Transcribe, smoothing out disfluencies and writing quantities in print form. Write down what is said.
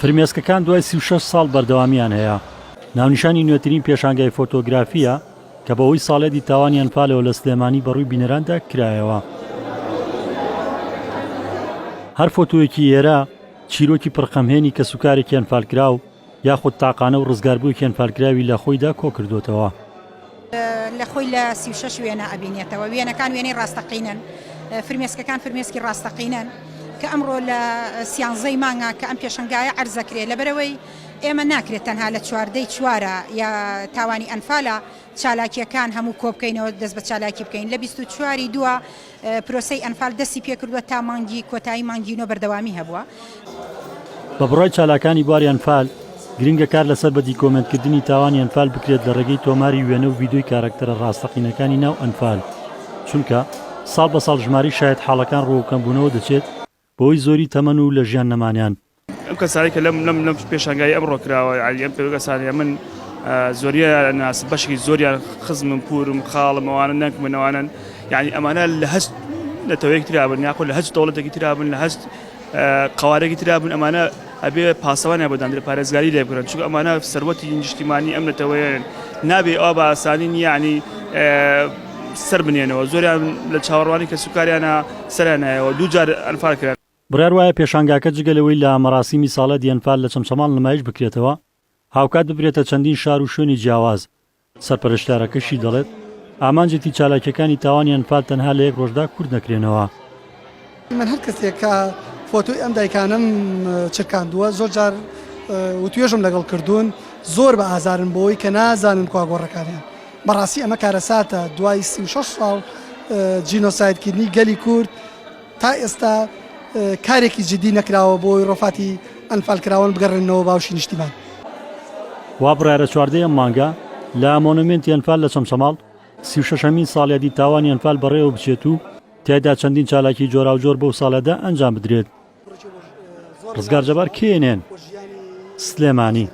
فرمێسکەکان دوای 36 ساڵ بەردەوامیان هەیە. ناونیشانی نوێترین پێشانگای فۆتۆگرافیە کە بەهۆی ساڵێتی تاوانی ئەنفالەوە لە سلێمانی بەڕووی بینەراندا کرایەوە. هەر فۆتۆیەکی ئێرە چیرۆکی پڕخەمهێنی کە سوکارێکی ئەنفالکراو یاخود تاقانە و ڕزگاربوویەکی ئەنفالکراوی لە خۆیدا کۆ کردوتەوە. لە خۆی لە 36 وێنە ئەبینێتەوە. وێنەکان وێنەی ڕاستەقینن، فرمێسکەکان فرمێسکی ڕاستەقینن کە ئەمڕۆ لە سیانزەی مانگا کە ئەم پێشنگایە عەرزەکرێ لەبەرەوەی ئێمە ناکرێت تەنها لە 14 چوارە یا تاوانی ئەنفالە چالاکیەکان هەموو کۆبکەینەوە دەست بە چالاکی بکەین. لە 24 دووە پرۆسەی ئەنفال دەستی پێکردووە تا مانگی کۆتایی مانگینۆ بەردەوامی هەبووە. بە بڕای چالاکانی بواری ئەنفال گرنگە کار لەسەر بەدی کۆمنتکردنی تاوانی ئەنفال بکرێت لە ڕێگەی تۆماری وێنە و ڤیدۆی کارکتەرە ڕاستەقینەکانی ناو ئەنفال، چونکە ساڵ بە ساڵ ژماری شاید حاڵەکان ڕۆکەمبوونەوە دەچێت بۆی زۆری تەمەن و لە ژیان نەمانیان. ئەم کەسانی کە لەم پێشانگای ئەمڕۆ کراوە ئەم پێگەسانە من زۆریە ناس بەشی زۆریان خزمم پورم خاڵم ئەوانە نەکمنەوانن، یعنی ئەمانە لە هەست لە تەوەیەکی ترابن یاخۆ لە هەست دەوڵەتێکی ترابن لە هەست قوارێکی ترابن، ئەمانە ئەبێ پاسەوانیان بەدەندرێ پارێزگاری لێ بکرن، چونکە ئەمانە سەروەتی نیشتیمانی ئەم نەتەوەیان نابێ ئەوە بە ئاسانی یعنی سەر بنێنەوە. زۆریان لە چاوەڕوانی کە سوکاریانە سەرانایەوە دووجار ئەنفال کرد. بڕیار وایە پێشانگاکە جگەلەوەی لە مەراسیمی ساڵەتی ئەنفال لە چەمچەمان نمایش بکرێتەوە هاوکات ببرێتە چەندین شار و شوێنی جیاواز. سەرپەرشتارەکەشی دەڵێت ئامانجێتی چالاکیەکانی تاوانی ئەنفال تەنها لە یەک ڕۆژدا کورد نەکرێنەوە. من هەر کەسێک کە فۆتۆی ئەم دایکانم چرکاندووە زۆر جار و توێژم لەگەڵ کردوون زۆر بە ئازارن بۆی کە نازانن کواگۆڕەکانیان. بەڕاستی ئەمە کارەساتە دوای 36 ساڵ جینۆسایدکردنی گەلی کورد تا ئێستا کارێکی جدی نەکراوە بۆی ڕۆفاتی ئەنفالکراون بگەڕێنەوە باوشی نیشتیمان. وا بڕیارە 14 مانگە لە مۆنومێنتی ئەنفال لە چەمچەماڵ 36مین ساڵیادی تاوانی ئەنفال بەڕێوە بچێت و تیایدا چەندین چالاکی جۆراوجۆر بەو ساڵەدا ئەنجام بدرێت. ڕزگار جەبار کێنێن سلێمانی.